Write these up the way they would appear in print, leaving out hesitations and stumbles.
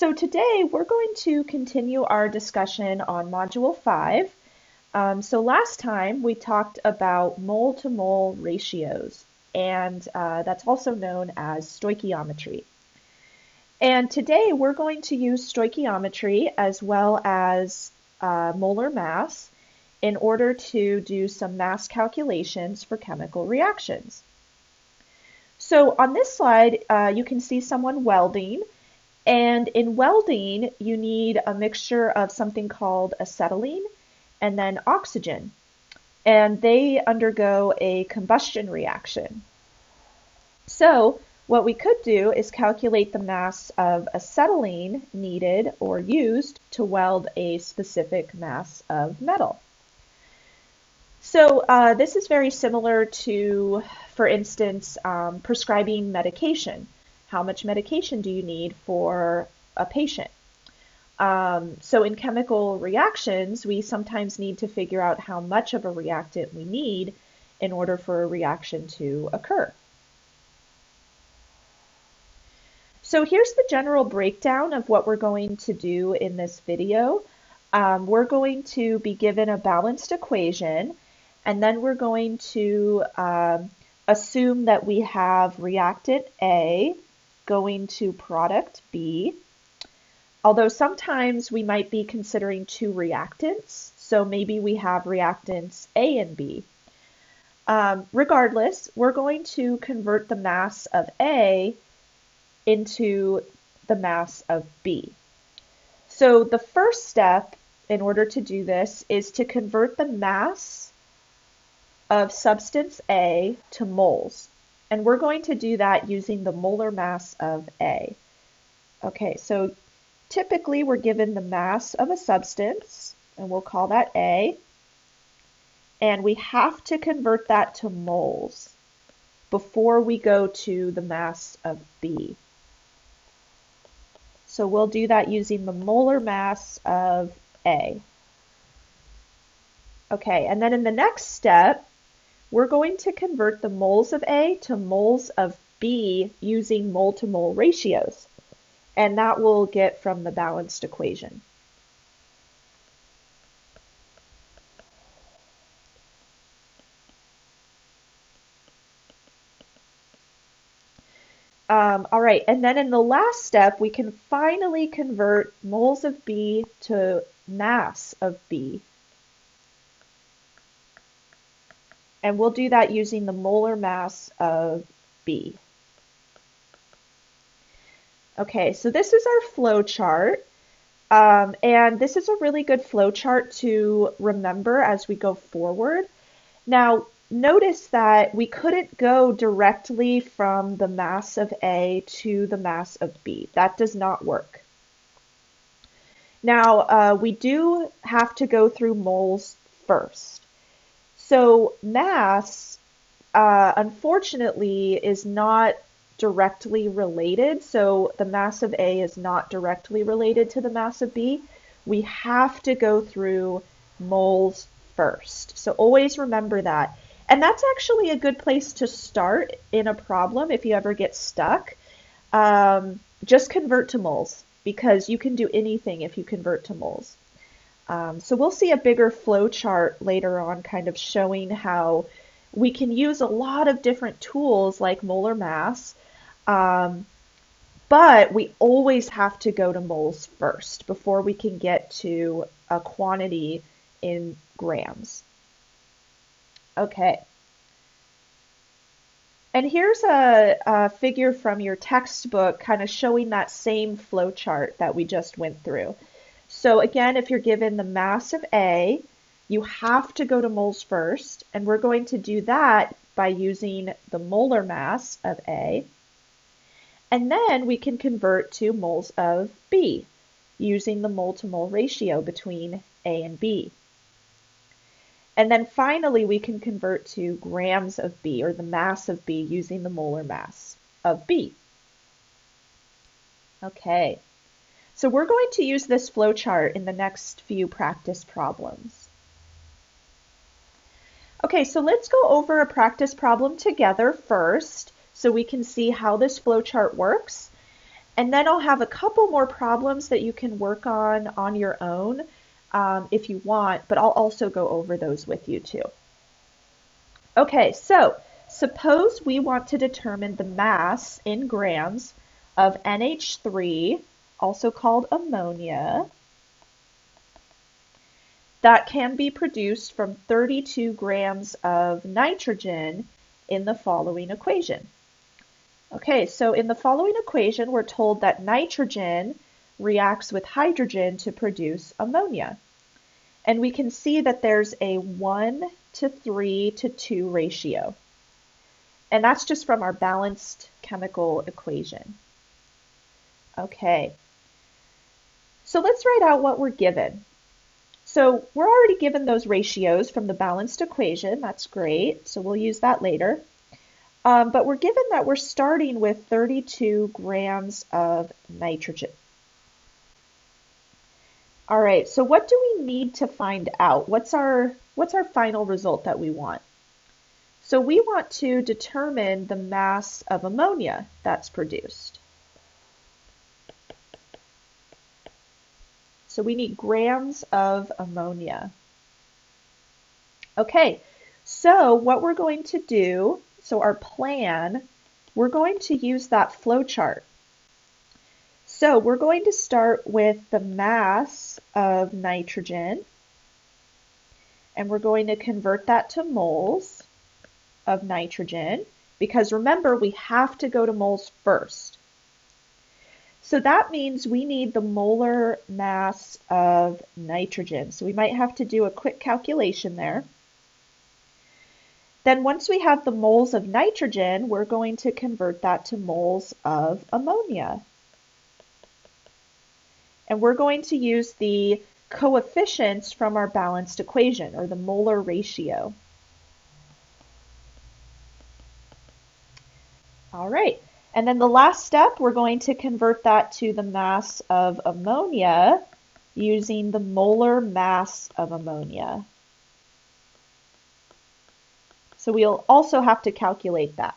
So today we're going to continue our discussion on Module 5. So last time we talked about mole-to-mole ratios, and that's also known as stoichiometry. And today we're going to use stoichiometry as well as molar mass in order to do some mass calculations for chemical reactions. So on this slide, you can see someone welding. And in welding, you need a mixture of something called acetylene and then oxygen. And they undergo a combustion reaction. So what we could do is calculate the mass of acetylene needed or used to weld a specific mass of metal. So this is very similar to, for instance, prescribing medication. How much medication do you need for a patient? So in chemical reactions, we sometimes need to figure out how much of a reactant we need in order for a reaction to occur. So here's the general breakdown of what we're going to do in this video. We're going to be given a balanced equation, and then we're going to assume that we have reactant A going to product B, although sometimes we might be considering two reactants, so maybe we have reactants A and B. Regardless, we're going to convert the mass of A into the mass of B. So the first step in order to do this is to convert the mass of substance A to moles. And we're going to do that using the molar mass of A. Okay, so typically we're given the mass of a substance, and we'll call that A. And we have to convert that to moles before we go to the mass of B. So we'll do that using the molar mass of A. Okay, and then in the next step, we're going to convert the moles of A to moles of B using mole-to-mole ratios, and that we'll get from the balanced equation. All right, and then in the last step, we can finally convert moles of B to mass of B. And we'll do that using the molar mass of B. Okay, so this is our flow chart. And this is a really good flow chart to remember as we go forward. Now, notice that we couldn't go directly from the mass of A to the mass of B. That does not work. Now, we do have to go through moles first. So mass, unfortunately, is not directly related. So the mass of A is not directly related to the mass of B. We have to go through moles first. So always remember that. And that's actually a good place to start in a problem if you ever get stuck. Just convert to moles, because you can do anything if you convert to moles. So we'll see a bigger flow chart later on, kind of showing how we can use a lot of different tools like molar mass, but we always have to go to moles first before we can get to a quantity in grams. Okay. And here's a figure from your textbook kind of showing that same flow chart that we just went through. So again, if you're given the mass of A, you have to go to moles first, and we're going to do that by using the molar mass of A. And then we can convert to moles of B using the mole-to-mole ratio between A and B. And then finally, we can convert to grams of B, or the mass of B, using the molar mass of B. Okay. So we're going to use this flow chart in the next few practice problems. Okay, so let's go over a practice problem together first so we can see how this flow chart works. And then I'll have a couple more problems that you can work on your own if you want, but I'll also go over those with you too. Okay, so suppose we want to determine the mass in grams of NH3, also called ammonia, that can be produced from 32 grams of nitrogen in the following equation. Okay, so in the following equation, we're told that nitrogen reacts with hydrogen to produce ammonia. And we can see that there's a 1 to 3 to 2 ratio. And that's just from our balanced chemical equation. Okay, so let's write out what we're given. So we're already given those ratios from the balanced equation. That's great. So we'll use that later. But we're given that we're starting with 32 grams of nitrogen. All right, so what do we need to find out? What's our final result that we want? So we want to determine the mass of ammonia that's produced. So we need grams of ammonia. Okay, so what we're going to do, so our plan, we're going to use that flow chart. So we're going to start with the mass of nitrogen, and we're going to convert that to moles of nitrogen, because remember, we have to go to moles first. So that means we need the molar mass of nitrogen. So we might have to do a quick calculation there. Then once we have the moles of nitrogen, we're going to convert that to moles of ammonia. And we're going to use the coefficients from our balanced equation, or the molar ratio. All right. And then the last step, we're going to convert that to the mass of ammonia using the molar mass of ammonia. So we'll also have to calculate that.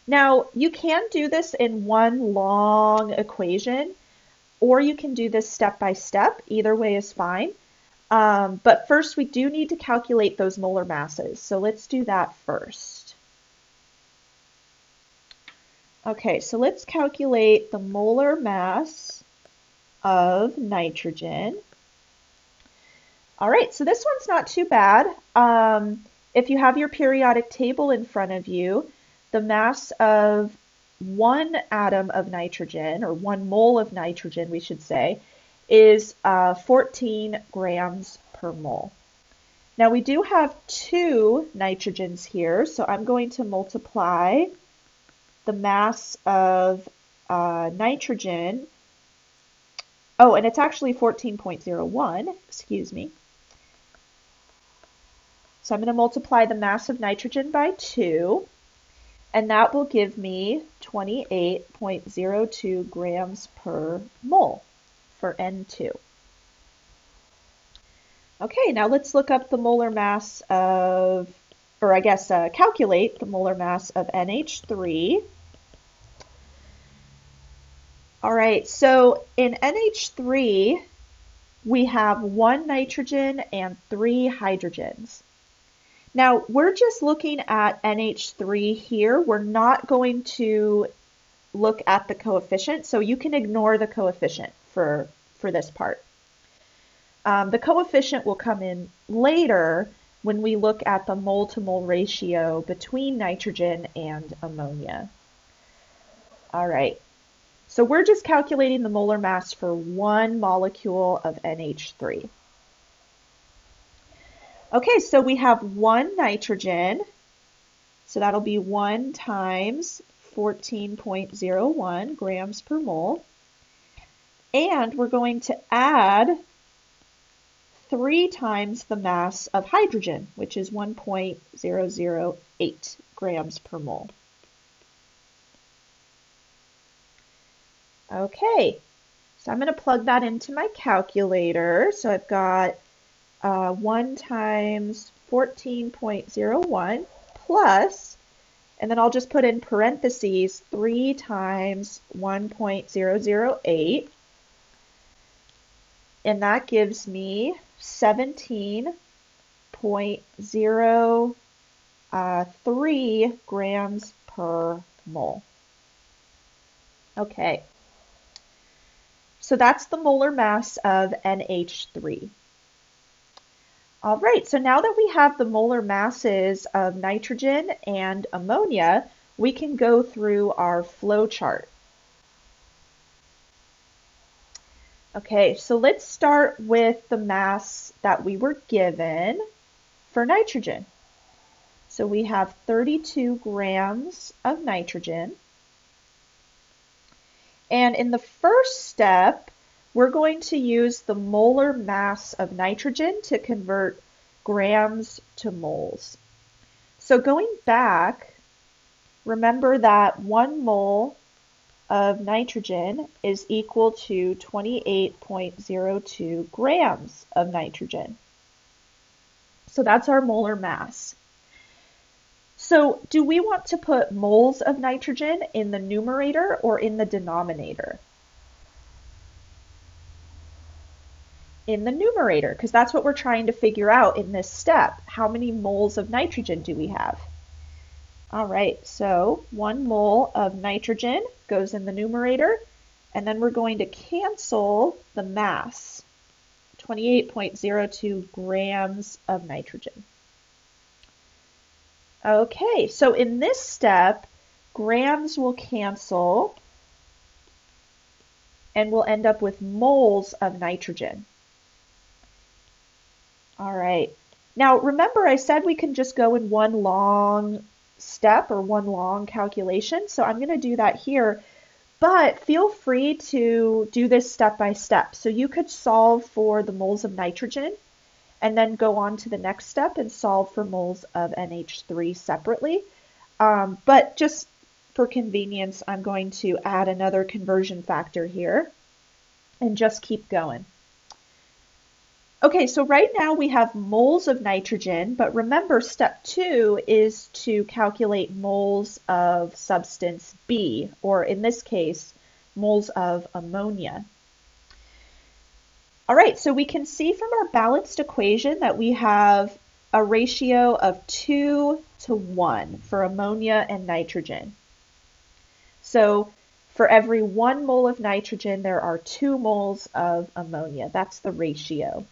Now, you can do this in one long equation, or you can do this step by step. Either way is fine. But first, we do need to calculate those molar masses. So let's do that first. Okay, so let's calculate the molar mass of nitrogen. All right, so this one's not too bad. If you have your periodic table in front of you, the mass of one atom of nitrogen, or 1 mole of nitrogen, we should say, is 14 grams per mole. Now we do have 2 nitrogens here, so I'm going to multiply the mass of nitrogen. Oh, and it's actually 14.01, excuse me. So I'm going to multiply the mass of nitrogen by 2, and that will give me 28.02 grams per mole for N2. Okay, now let's look up the molar mass of, or I guess calculate the molar mass of NH3. All right, so in NH3, we have 1 nitrogen and 3 hydrogens. Now, we're just looking at NH3 here. We're not going to look at the coefficient, so you can ignore the coefficient for this part. The coefficient will come in later when we look at the mole-to-mole ratio between nitrogen and ammonia. All right. So we're just calculating the molar mass for 1 molecule of NH3. Okay, so we have 1 nitrogen, so that'll be 1 times 14.01 grams per mole. And we're going to add 3 times the mass of hydrogen, which is 1.008 grams per mole. Okay, so I'm going to plug that into my calculator. So I've got 1 times 14.01 plus And then I'll just put in parentheses 3 times 1.008. And that gives me 17.03 grams per mole. Okay, so that's the molar mass of NH3. All right, so now that we have the molar masses of nitrogen and ammonia, we can go through our flow chart. Okay, so let's start with the mass that we were given for nitrogen. So we have 32 grams of nitrogen. And in the first step, we're going to use the molar mass of nitrogen to convert grams to moles. So going back, remember that 1 mole of nitrogen is equal to 28.02 grams of nitrogen. So that's our molar mass. So do we want to put moles of nitrogen in the numerator or in the denominator? In the numerator, because that's what we're trying to figure out in this step. How many moles of nitrogen do we have? All right, so 1 mole of nitrogen goes in the numerator, and then we're going to cancel the mass, 28.02 grams of nitrogen. Okay, so in this step, grams will cancel, and we'll end up with moles of nitrogen. All right. Now, remember I said we can just go in one long step or one long calculation, so I'm going to do that here, but feel free to do this step by step. So you could solve for the moles of nitrogen and then go on to the next step and solve for moles of NH3 separately. But just for convenience, I'm going to add another conversion factor here and just keep going. Okay, so right now we have moles of nitrogen, but remember step 2 is to calculate moles of substance B, or in this case, moles of ammonia. All right, so we can see from our balanced equation that we have a ratio of 2 to 1 for ammonia and nitrogen. So for every 1 mole of nitrogen, there are 2 moles of ammonia. That's the ratio.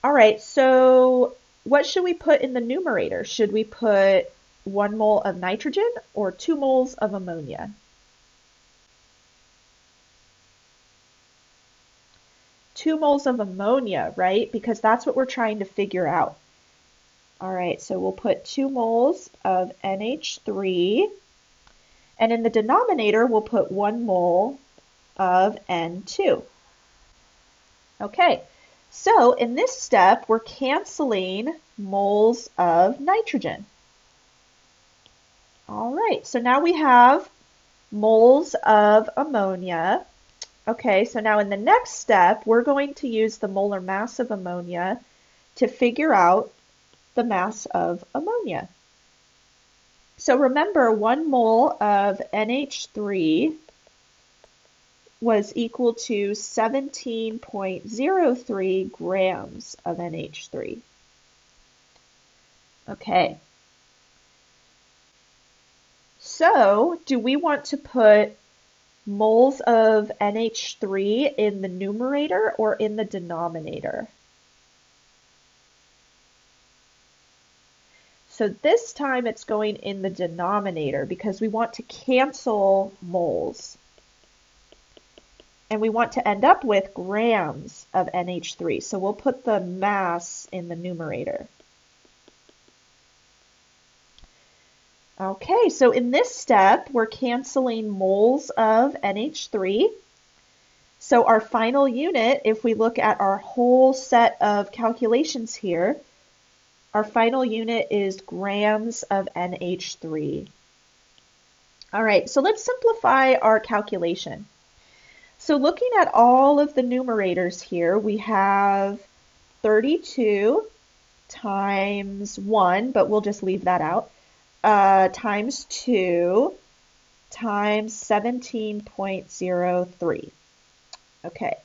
All right, so what should we put in the numerator? Should we put 1 mole of nitrogen or 2 moles of ammonia? 2 moles of ammonia, right? Because that's what we're trying to figure out. All right, so we'll put 2 moles of NH3, and in the denominator, we'll put 1 mole of N2. Okay. So in this step, we're canceling moles of nitrogen. All right, so now we have moles of ammonia. Okay, so now in the next step, we're going to use the molar mass of ammonia to figure out the mass of ammonia. So remember, 1 mole of NH3 was equal to 17.03 grams of NH3. Okay. So, do we want to put moles of NH3 in the numerator or in the denominator? So this time it's going in the denominator because we want to cancel moles. And we want to end up with grams of NH3. So we'll put the mass in the numerator. Okay, so in this step, we're canceling moles of NH3. So our final unit, if we look at our whole set of calculations here, our final unit is grams of NH3. All right, so let's simplify our calculation. So looking at all of the numerators here, we have 32 times 1, but we'll just leave that out, times 2 times 17.03. Okay.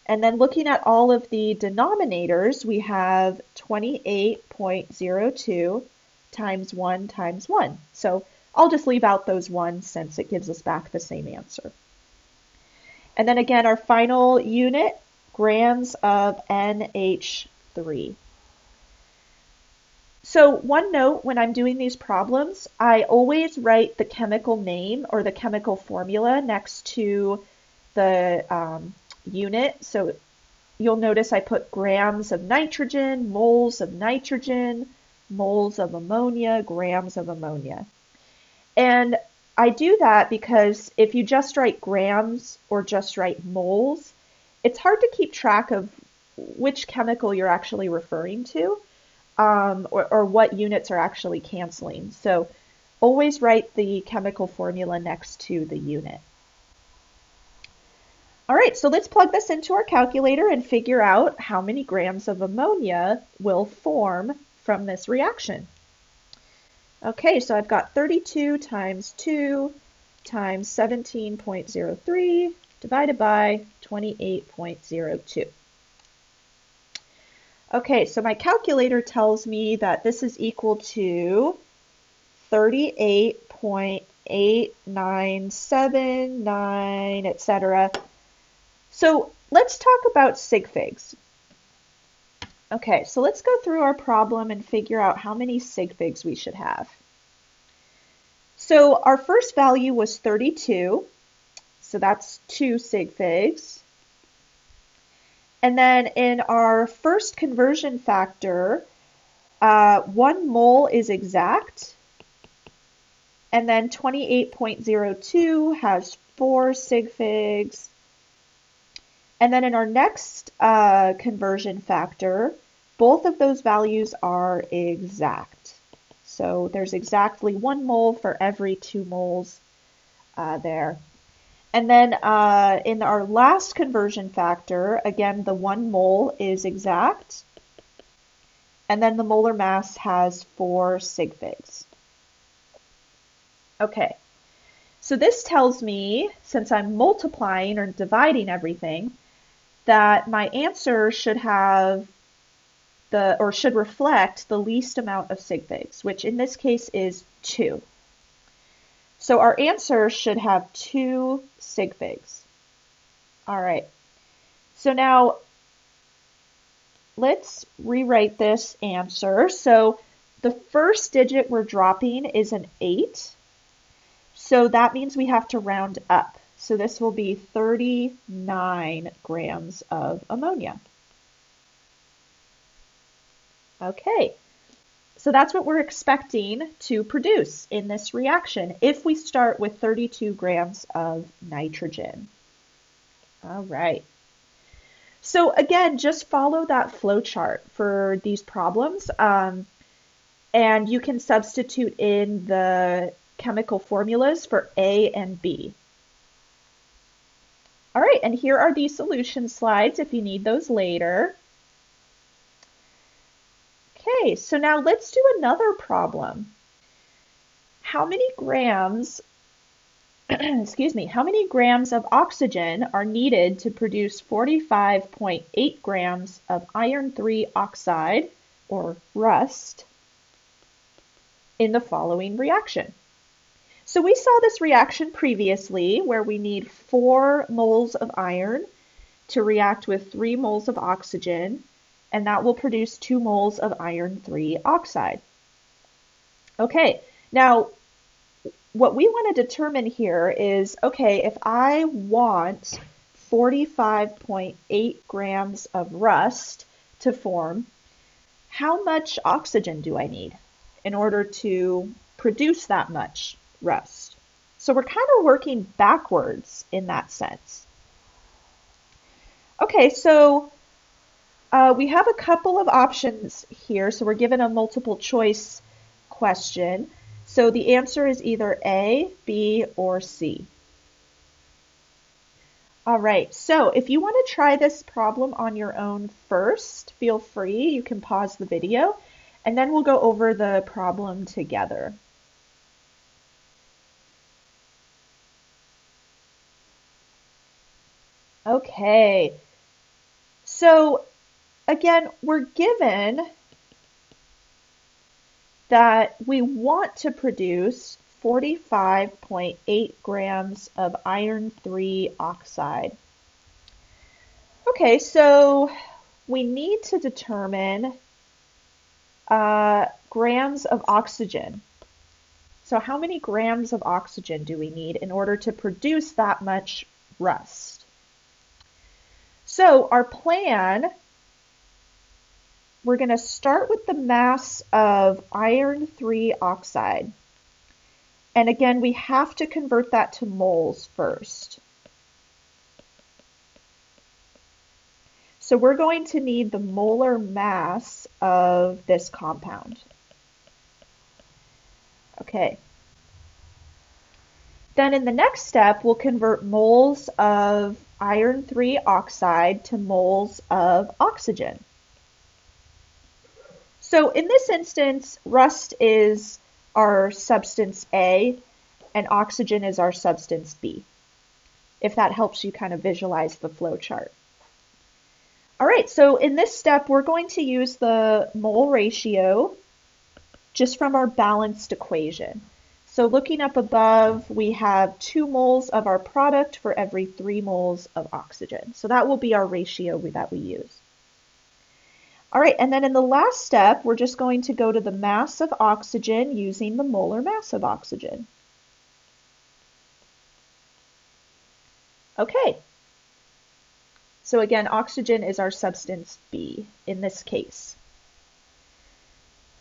And then looking at all of the denominators, we have 28.02 times 1 times 1. So I'll just leave out those 1s since it gives us back the same answer. And then again, our final unit, grams of NH3. So one note when I'm doing these problems, I always write the chemical name or the chemical formula next to the unit. So you'll notice I put grams of nitrogen, moles of nitrogen, moles of ammonia, grams of ammonia. And I do that because if you just write grams or just write moles, it's hard to keep track of which chemical you're actually referring to, or what units are actually canceling. So always write the chemical formula next to the unit. All right, so let's plug this into our calculator and figure out how many grams of ammonia will form from this reaction. Okay, so I've got 32 times 2 times 17.03 divided by 28.02. Okay, so my calculator tells me that this is equal to 38.8979, etc. So let's talk about sig figs. Okay, so let's go through our problem and figure out how many sig figs we should have. So our first value was 32, so that's 2 sig figs. And then in our first conversion factor, 1 mole is exact, and then 28.02 has 4 sig figs. And then in our next conversion factor, both of those values are exact. So there's exactly 1 mole for every 2 moles there. And then in our last conversion factor, again, the 1 mole is exact. And then the molar mass has 4 sig figs. Okay, so this tells me, since I'm multiplying or dividing everything, that my answer should have should reflect the least amount of sig figs, which in this case is 2. So our answer should have 2 sig figs. All right, so now let's rewrite this answer. So the first digit we're dropping is an 8. So that means we have to round up. So this will be 39 grams of ammonia. Okay, so that's what we're expecting to produce in this reaction if we start with 32 grams of nitrogen. All right. So again, just follow that flow chart for these problems, and you can substitute in the chemical formulas for A and B. All right, and here are the solution slides if you need those later. Okay, so now let's do another problem. How many grams, excuse me, how many grams of oxygen are needed to produce 45.8 grams of iron 3 oxide, or rust, in the following reaction? So we saw this reaction previously where we need 4 moles of iron to react with 3 moles of oxygen, and that will produce 2 moles of iron 3 oxide. Okay, now what we want to determine here is, okay, if I want 45.8 grams of rust to form, how much oxygen do I need in order to produce that much rust? So we're kind of working backwards in that sense. Okay, so we have a couple of options here. So we're given a multiple choice question. So the answer is either A, B, or C. All right, so if you want to try this problem on your own first, feel free. You can pause the video and then we'll go over the problem together. Okay, so again, we're given that we want to produce 45.8 grams of iron 3 oxide. Okay, so we need to determine grams of oxygen. So how many grams of oxygen do we need in order to produce that much rust? So our plan, we're going to start with the mass of iron 3 oxide. And again, we have to convert that to moles first. So we're going to need the molar mass of this compound. Okay. Then in the next step, we'll convert moles of iron 3 oxide to moles of oxygen. So in this instance, rust is our substance A and oxygen is our substance B, if that helps you kind of visualize the flow chart. All right, so in this step, we're going to use the mole ratio just from our balanced equation. So looking up above, we have 2 moles of our product for every 3 moles of oxygen. So that will be our ratio that we use. All right, and then in the last step, we're just going to go to the mass of oxygen using the molar mass of oxygen. Okay. So again, oxygen is our substance B in this case.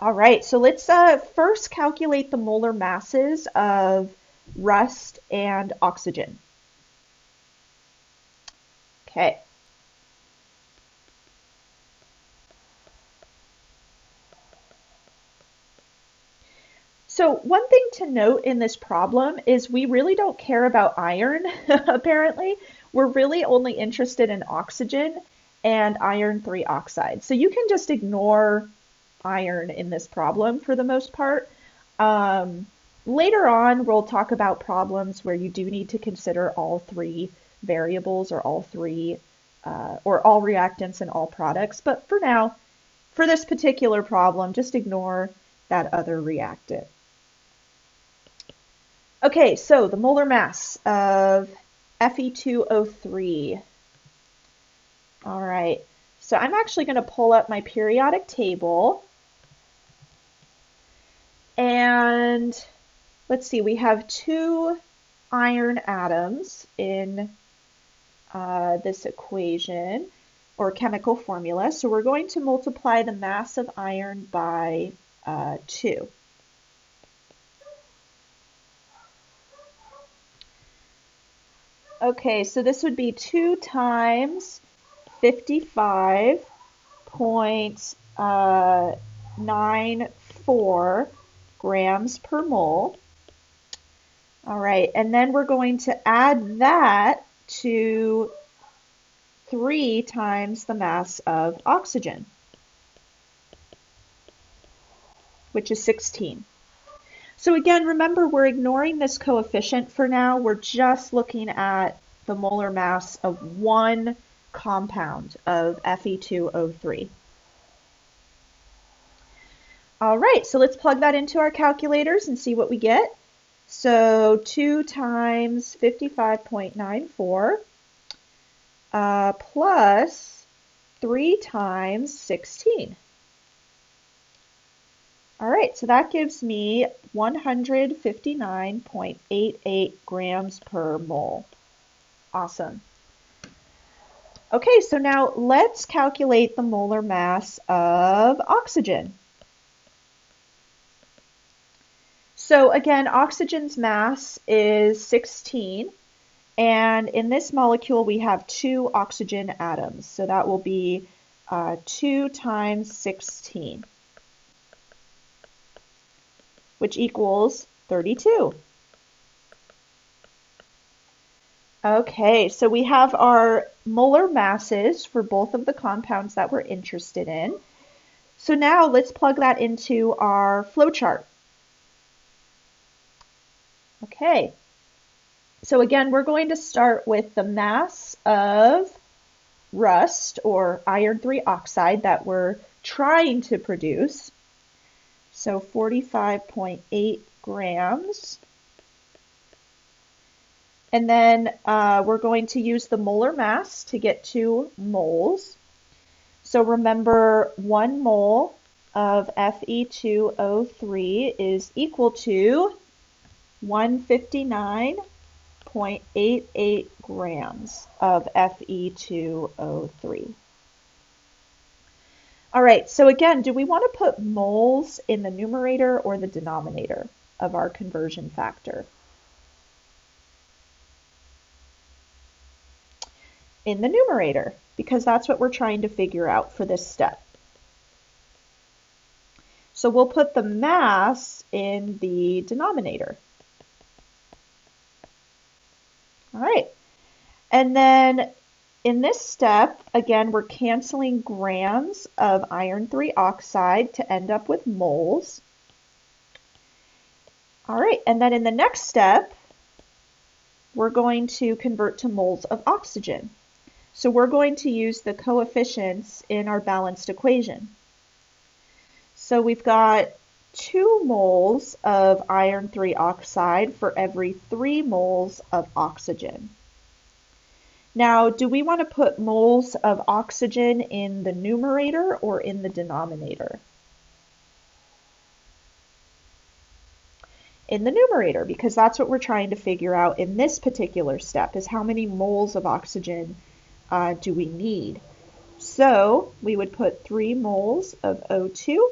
All right, so let's first calculate the molar masses of rust and oxygen. Okay. So one thing to note in this problem is we really don't care about iron, apparently. We're really only interested in oxygen and iron 3 oxide. So you can just ignore iron in this problem for the most part. Later on, we'll talk about problems where you do need to consider all 3 variables or all reactants and all products. But for now, for this particular problem, just ignore that other reactant. Okay, so the molar mass of Fe2O3. All right, so I'm actually going to pull up my periodic table. And let's see, we have 2 iron atoms in this equation or chemical formula. So we're going to multiply the mass of iron by 2. Okay, so this would be 2 times 55.94 grams per mole. All right, and then we're going to add that to 3 times the mass of oxygen, which is 16. So again, remember, we're ignoring this coefficient for now. We're just looking at the molar mass of one compound of Fe2O3. All right, so let's plug that into our calculators and see what we get. So 2 times 55.94 plus 3 times 16. All right, so that gives me 159.88 grams per mole. Awesome. Okay, so now let's calculate the molar mass of oxygen. So again, oxygen's mass is 16, and in this molecule we have 2 oxygen atoms. So that will be 2 times 16. Which equals 32. Okay, so we have our molar masses for both of the compounds that we're interested in. So now let's plug that into our flowchart. Okay, so again, we're going to start with the mass of rust or iron 3 oxide that we're trying to produce. So 45.8 grams. And then we're going to use the molar mass to get 2 moles. So remember, 1 mole of Fe2O3 is equal to 159.88 grams of Fe2O3. All right, so again, do we want to put moles in the numerator or the denominator of our conversion factor? In the numerator, because that's what we're trying to figure out for this step. So we'll put the mass in the denominator. All right, and then in this step, again, we're canceling grams of iron 3 oxide to end up with moles. All right, and then in the next step, we're going to convert to moles of oxygen. So we're going to use the coefficients in our balanced equation. So we've got 2 moles of iron 3 oxide for every 3 moles of oxygen. Now, do we want to put moles of oxygen in the numerator or in the denominator? In the numerator, because that's what we're trying to figure out in this particular step, is how many moles of oxygen do we need. So we would put 3 moles of O2,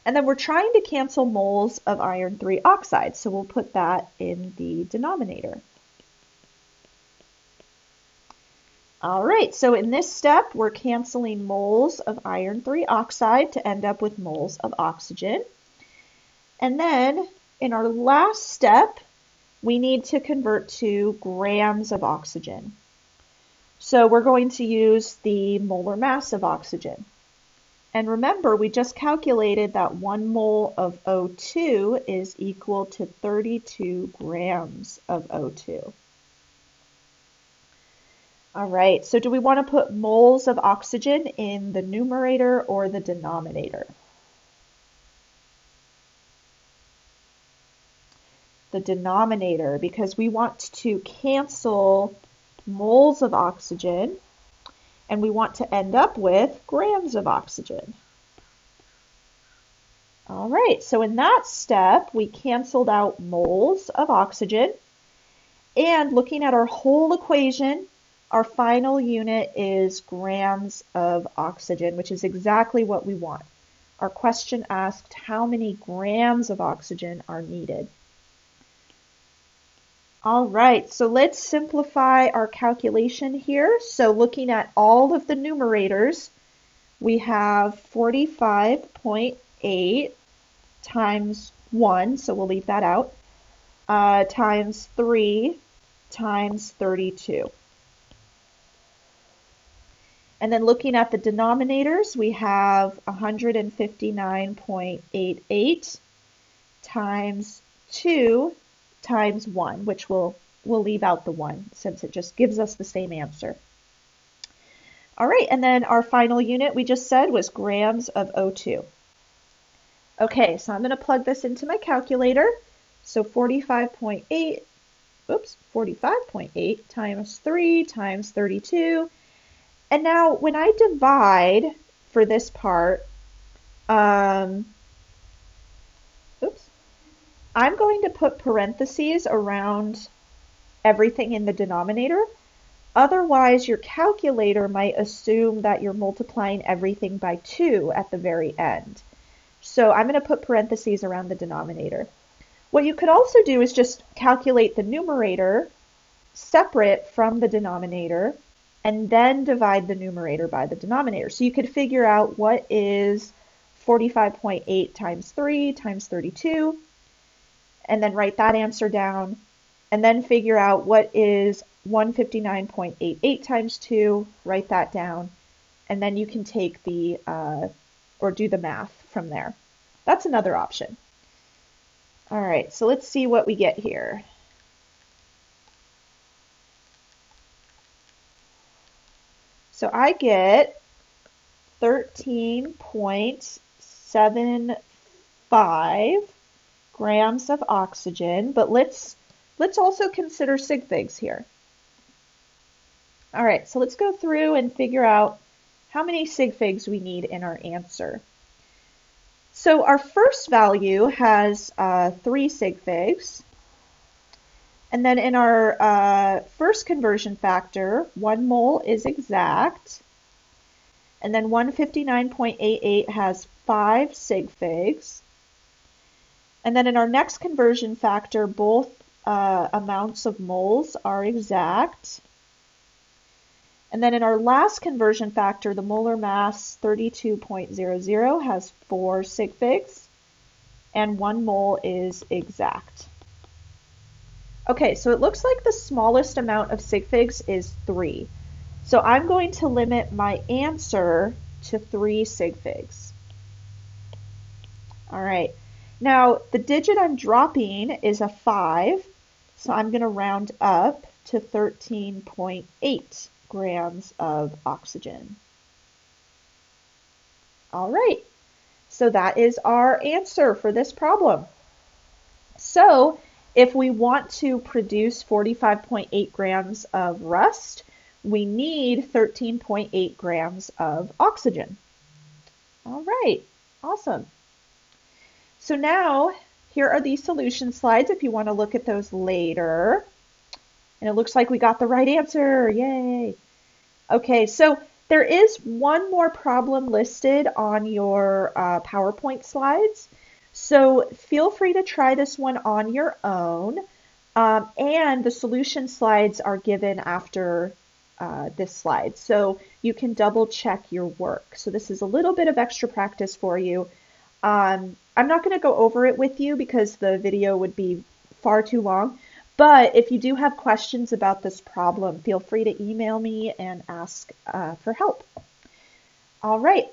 and then we're trying to cancel moles of iron 3 oxide, so we'll put that in the denominator. All right, so in this step, we're canceling moles of iron 3 oxide to end up with moles of oxygen. And then in our last step, we need to convert to grams of oxygen. So we're going to use the molar mass of oxygen. And remember, we just calculated that 1 mole of O2 is equal to 32 grams of O2. All right, so do we want to put moles of oxygen in the numerator or the denominator? The denominator, because we want to cancel moles of oxygen, and we want to end up with grams of oxygen. All right, so in that step, we canceled out moles of oxygen, and looking at our whole equation, our final unit is grams of oxygen, which is exactly what we want. Our question asked how many grams of oxygen are needed. All right, so let's simplify our calculation here. So looking at all of the numerators, we have 45.8 times 1, so we'll leave that out, times 3 times 32. And then looking at the denominators, we have 159.88 times 2 times 1, which we'll leave out the 1 since it just gives us the same answer. All right, and then our final unit we just said was grams of O2. Okay, so I'm going to plug this into my calculator. So 45.8 times 3 times 32. And now when I divide for this part, I'm going to put parentheses around everything in the denominator. Otherwise, your calculator might assume that you're multiplying everything by 2 at the very end. So I'm going to put parentheses around the denominator. What you could also do is just calculate the numerator separate from the denominator and then divide the numerator by the denominator. So you could figure out what is 45.8 times 3 times 32, and then write that answer down, and then figure out what is 159.88 times 2, write that down, and then you can take the or do the math from there. That's another option. All right, so let's see what we get here. So I get 13.75 grams of oxygen, but let's also consider sig figs here. All right, so let's go through and figure out how many sig figs we need in our answer. So our first value has 3 sig figs. And then in our first conversion factor, 1 mole is exact. And then 159.88 has 5 sig figs. And then in our next conversion factor, both amounts of moles are exact. And then in our last conversion factor, the molar mass 32.00 has 4 sig figs, and 1 mole is exact. Okay, so it looks like the smallest amount of sig figs is 3. So I'm going to limit my answer to 3 sig figs. All right, now the digit I'm dropping is a 5, so I'm going to round up to 13.8 grams of oxygen. All right, so that is our answer for this problem. So if we want to produce 45.8 grams of rust, we need 13.8 grams of oxygen. All right, awesome. So now here are the solution slides if you want to look at those later. And it looks like we got the right answer. Yay. Okay, so there is one more problem listed on your PowerPoint slides. So feel free to try this one on your own. And the solution slides are given after this slide. So you can double check your work. So this is a little bit of extra practice for you. I'm not going to go over it with you because the video would be far too long. But if you do have questions about this problem, feel free to email me and ask for help. All right.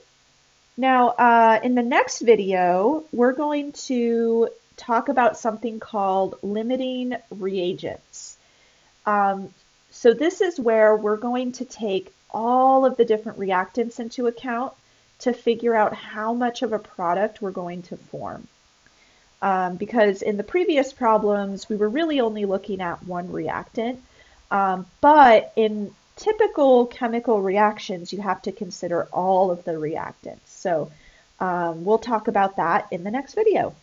Now, in the next video, we're going to talk about something called limiting reagents. So this is where we're going to take all of the different reactants into account to figure out how much of a product we're going to form. Because in the previous problems, we were really only looking at one reactant. But in typical chemical reactions, you have to consider all of the reactants. So we'll talk about that in the next video.